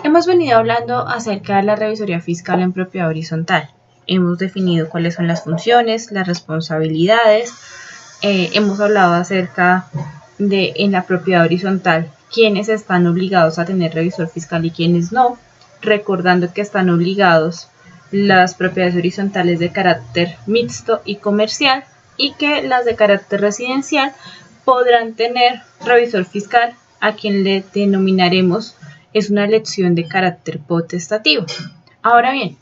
Hemos venido hablando acerca de la revisoría fiscal en propiedad horizontal. Hemos definido cuáles son las funciones, las responsabilidades. Hemos hablado acerca de en la propiedad horizontal quiénes están obligados a tener revisor fiscal y quiénes no, recordando que están obligados las propiedades horizontales de carácter mixto y comercial y que las de carácter residencial podrán tener revisor fiscal a quien le denominaremos es una elección de carácter potestativo. Ahora bien,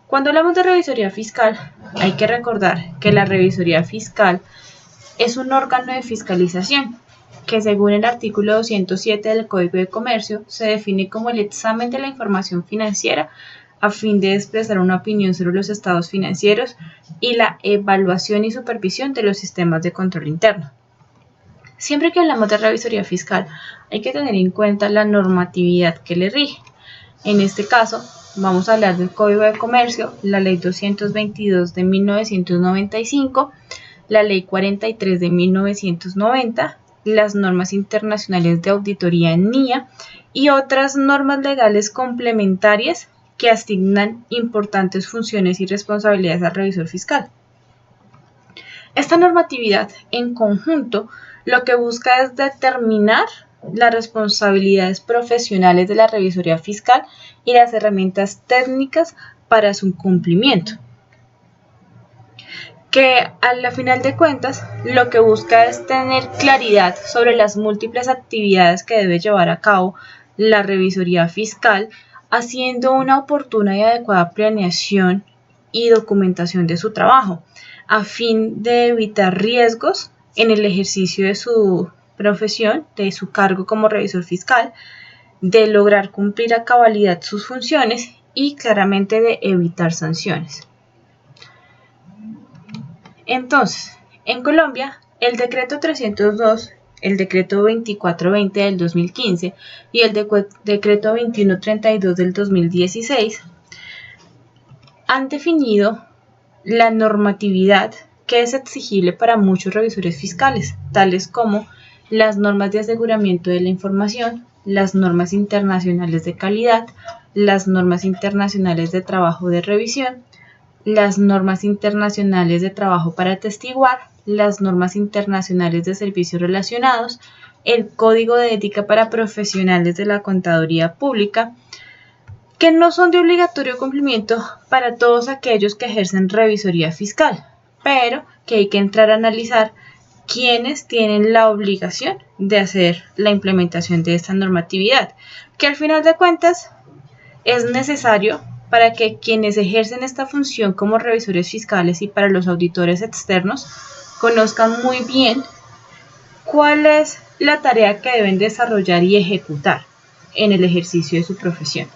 cuando hablamos de revisoría fiscal, hay que recordar que la revisoría fiscal es un órgano de fiscalización que según el artículo 207 del Código de Comercio se define como el examen de la información financiera a fin de expresar una opinión sobre los estados financieros y la evaluación y supervisión de los sistemas de control interno. Siempre que hablamos de revisoría fiscal, hay que tener en cuenta la normatividad que le rige. En este caso, vamos a hablar del Código de Comercio, la Ley 222 de 1995, la Ley 43 de 1990, las normas internacionales de auditoría NIA y otras normas legales complementarias que asignan importantes funciones y responsabilidades al revisor fiscal. Esta normatividad en conjunto lo que busca es determinar las responsabilidades profesionales de la revisoría fiscal y las herramientas técnicas para su cumplimiento. Que a la final de cuentas lo que busca es tener claridad sobre las múltiples actividades que debe llevar a cabo la revisoría fiscal, haciendo una oportuna y adecuada planeación y documentación de su trabajo, a fin de evitar riesgos en el ejercicio de su profesión, de su cargo como revisor fiscal, de lograr cumplir a cabalidad sus funciones y claramente de evitar sanciones. Entonces, en Colombia, el decreto 302, el decreto 2420 del 2015 y el decreto 2132 del 2016 han definido la normatividad que es exigible para muchos revisores fiscales, tales como las normas de aseguramiento de la información, las normas internacionales de calidad, las normas internacionales de trabajo de revisión, las normas internacionales de trabajo para atestiguar, las normas internacionales de servicios relacionados, el Código de Ética para Profesionales de la Contaduría Pública, que no son de obligatorio cumplimiento para todos aquellos que ejercen revisoría fiscal, pero que hay que entrar a analizar quiénes tienen la obligación de hacer la implementación de esta normatividad, que al final de cuentas es necesario para que quienes ejercen esta función como revisores fiscales y para los auditores externos conozcan muy bien cuál es la tarea que deben desarrollar y ejecutar en el ejercicio de su profesión.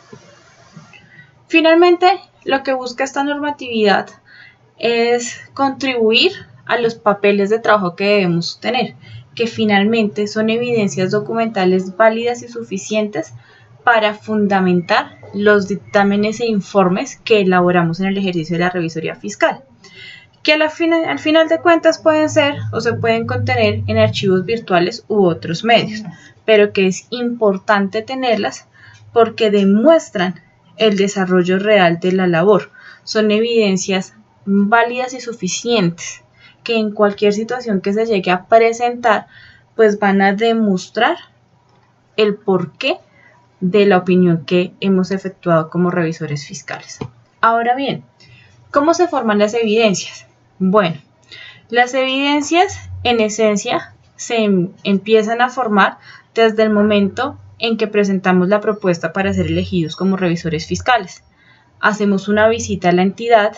Finalmente, lo que busca esta normatividad es contribuir a los papeles de trabajo que debemos tener, que finalmente son evidencias documentales válidas y suficientes para fundamentar los dictámenes e informes que elaboramos en el ejercicio de la revisoría fiscal, que al final de cuentas pueden ser o se pueden contener en archivos virtuales u otros medios, pero que es importante tenerlas porque demuestran el desarrollo real de la labor. Son evidencias válidas y suficientes que en cualquier situación que se llegue a presentar, pues van a demostrar el porqué de la opinión que hemos efectuado como revisores fiscales. Ahora bien, ¿cómo se forman las evidencias? Bueno, las evidencias en esencia se empiezan a formar desde el momento en que presentamos la propuesta para ser elegidos como revisores fiscales. Hacemos una visita a la entidad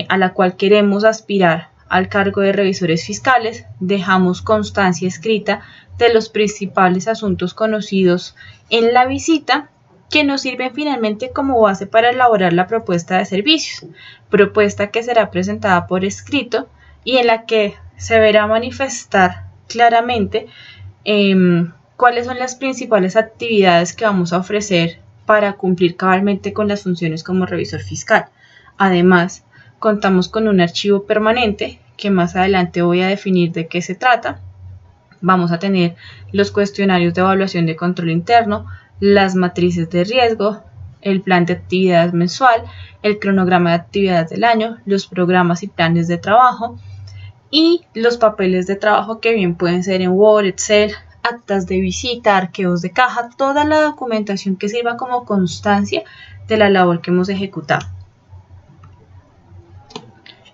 a la cual queremos aspirar al cargo de revisores fiscales, dejamos constancia escrita de los principales asuntos conocidos en la visita que nos sirven finalmente como base para elaborar la propuesta de servicios, propuesta que será presentada por escrito y en la que se verá manifestar claramente cuáles son las principales actividades que vamos a ofrecer para cumplir cabalmente con las funciones como revisor fiscal. Además, contamos con un archivo permanente que más adelante voy a definir de qué se trata. Vamos a tener los cuestionarios de evaluación de control interno, las matrices de riesgo, el plan de actividades mensual, el cronograma de actividades del año, los programas y planes de trabajo y los papeles de trabajo que bien pueden ser en Word, Excel, actas de visita, archivos de caja, toda la documentación que sirva como constancia de la labor que hemos ejecutado.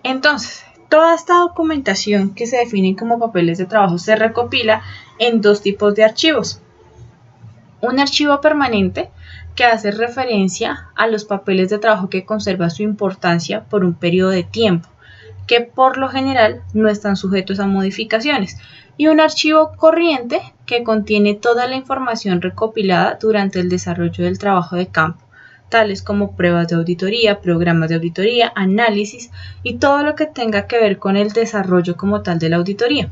Entonces, toda esta documentación que se define como papeles de trabajo se recopila en dos tipos de archivos. Un archivo permanente que hace referencia a los papeles de trabajo que conserva su importancia por un periodo de tiempo, que por lo general no están sujetos a modificaciones, y un archivo corriente que contiene toda la información recopilada durante el desarrollo del trabajo de campo, tales como pruebas de auditoría, programas de auditoría, análisis y todo lo que tenga que ver con el desarrollo como tal de la auditoría.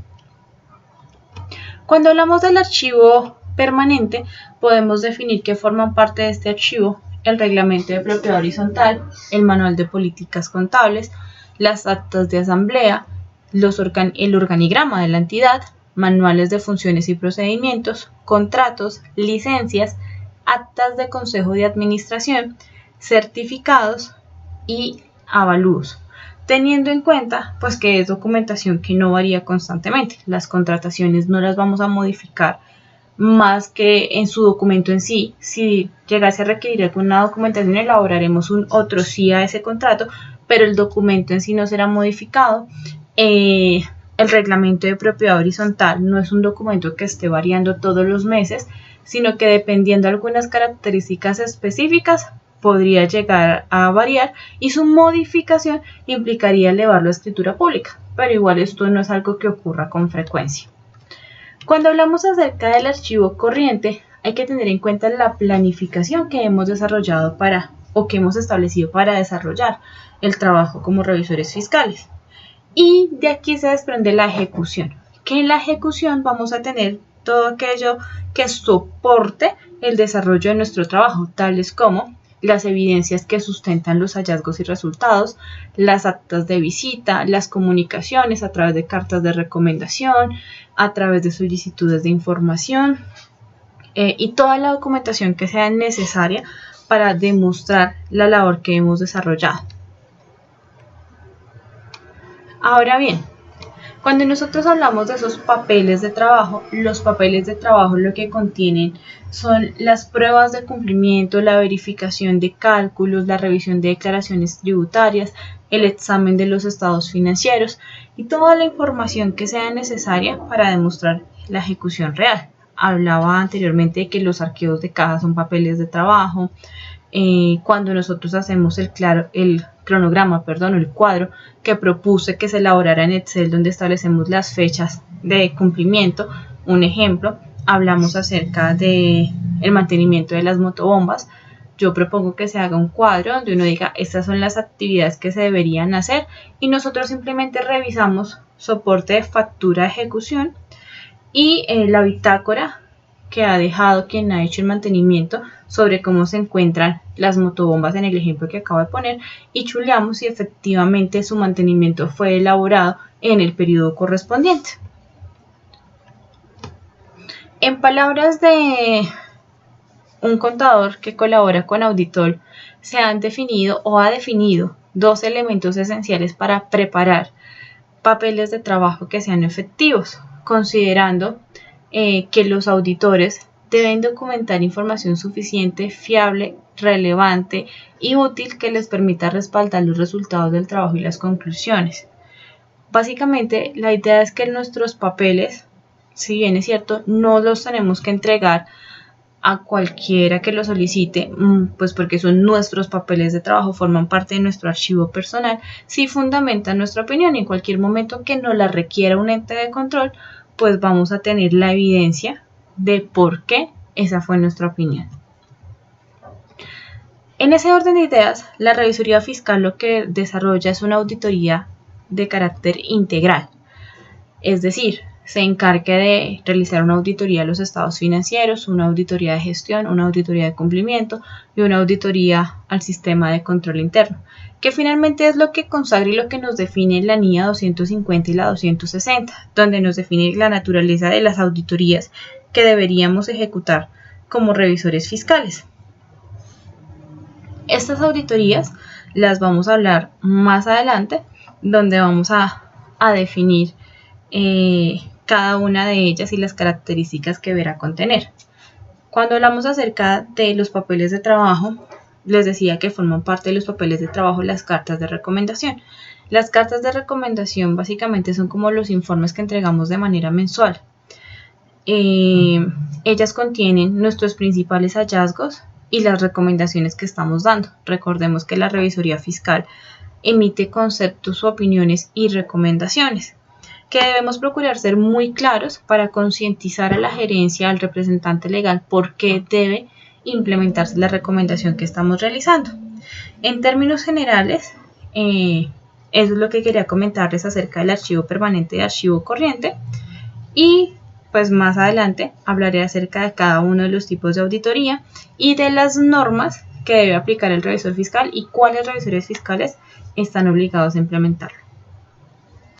Cuando hablamos del archivo permanente, podemos definir que forman parte de este archivo el reglamento de propiedad horizontal, el manual de políticas contables, las actas de asamblea, el organigrama de la entidad, manuales de funciones y procedimientos, contratos, licencias, actas de consejo de administración, certificados y avalúos, teniendo en cuenta pues que es documentación que no varía constantemente. Las contrataciones no las vamos a modificar más que en su documento en sí. Si llegase a requerir alguna documentación, elaboraremos un otro sí a ese contrato, pero el documento en sí no será modificado. El reglamento de propiedad horizontal no es un documento que esté variando todos los meses, sino que dependiendo de algunas características específicas podría llegar a variar y su modificación implicaría elevarlo a escritura pública, pero igual esto no es algo que ocurra con frecuencia. Cuando hablamos acerca del archivo corriente, hay que tener en cuenta la planificación que hemos desarrollado que hemos establecido para desarrollar el trabajo como revisores fiscales. Y de aquí se desprende la ejecución, que en la ejecución vamos a tener todo aquello que soporte el desarrollo de nuestro trabajo, tales como las evidencias que sustentan los hallazgos y resultados, las actas de visita, las comunicaciones a través de cartas de recomendación, a través de solicitudes de información y toda la documentación que sea necesaria para demostrar la labor que hemos desarrollado. Ahora bien, cuando nosotros hablamos de esos papeles de trabajo, los papeles de trabajo lo que contienen son las pruebas de cumplimiento, la verificación de cálculos, la revisión de declaraciones tributarias, el examen de los estados financieros y toda la información que sea necesaria para demostrar la ejecución real. Hablaba anteriormente de que los archivos de caja son papeles de trabajo. Cuando nosotros hacemos el cronograma, el cuadro que propuse que se elaborara en Excel, donde establecemos las fechas de cumplimiento. Un ejemplo, hablamos acerca de el mantenimiento de las motobombas. Yo propongo que se haga un cuadro donde uno diga estas son las actividades que se deberían hacer y nosotros simplemente revisamos soporte de factura de ejecución y la bitácora que ha dejado quien ha hecho el mantenimiento sobre cómo se encuentran las motobombas en el ejemplo que acabo de poner y chuleamos si efectivamente su mantenimiento fue elaborado en el periodo correspondiente. En palabras de un contador que colabora con Auditor, se han definido o ha definido dos elementos esenciales para preparar papeles de trabajo que sean efectivos, considerando que los auditores deben documentar información suficiente, fiable, relevante y útil que les permita respaldar los resultados del trabajo y las conclusiones. Básicamente, la idea es que nuestros papeles, si bien es cierto, no los tenemos que entregar a cualquiera que lo solicite, pues porque son nuestros papeles de trabajo, forman parte de nuestro archivo personal, sí fundamentan nuestra opinión y en cualquier momento que nos la requiera un ente de control, pues vamos a tener la evidencia de por qué esa fue nuestra opinión. En ese orden de ideas, la revisoría fiscal lo que desarrolla es una auditoría de carácter integral, es decir, se encarga de realizar una auditoría a los estados financieros, una auditoría de gestión, una auditoría de cumplimiento y una auditoría al sistema de control interno, que finalmente es lo que consagra y lo que nos define la NIA 250 y la 260, donde nos define la naturaleza de las auditorías que deberíamos ejecutar como revisores fiscales. Estas auditorías las vamos a hablar más adelante, donde vamos a definir cada una de ellas y las características que deberá contener. Cuando hablamos acerca de los papeles de trabajo, les decía que forman parte de los papeles de trabajo las cartas de recomendación. Las cartas de recomendación básicamente son como los informes que entregamos de manera mensual. Ellas contienen nuestros principales hallazgos y las recomendaciones que estamos dando. Recordemos que la revisoría fiscal emite conceptos, opiniones y recomendaciones que debemos procurar ser muy claros para concientizar a la gerencia, al representante legal, por qué debe implementarse la recomendación que estamos realizando. En términos generales, eso es lo que quería comentarles acerca del archivo permanente y archivo corriente, y pues más adelante hablaré acerca de cada uno de los tipos de auditoría y de las normas que debe aplicar el revisor fiscal y cuáles revisores fiscales están obligados a implementarlo.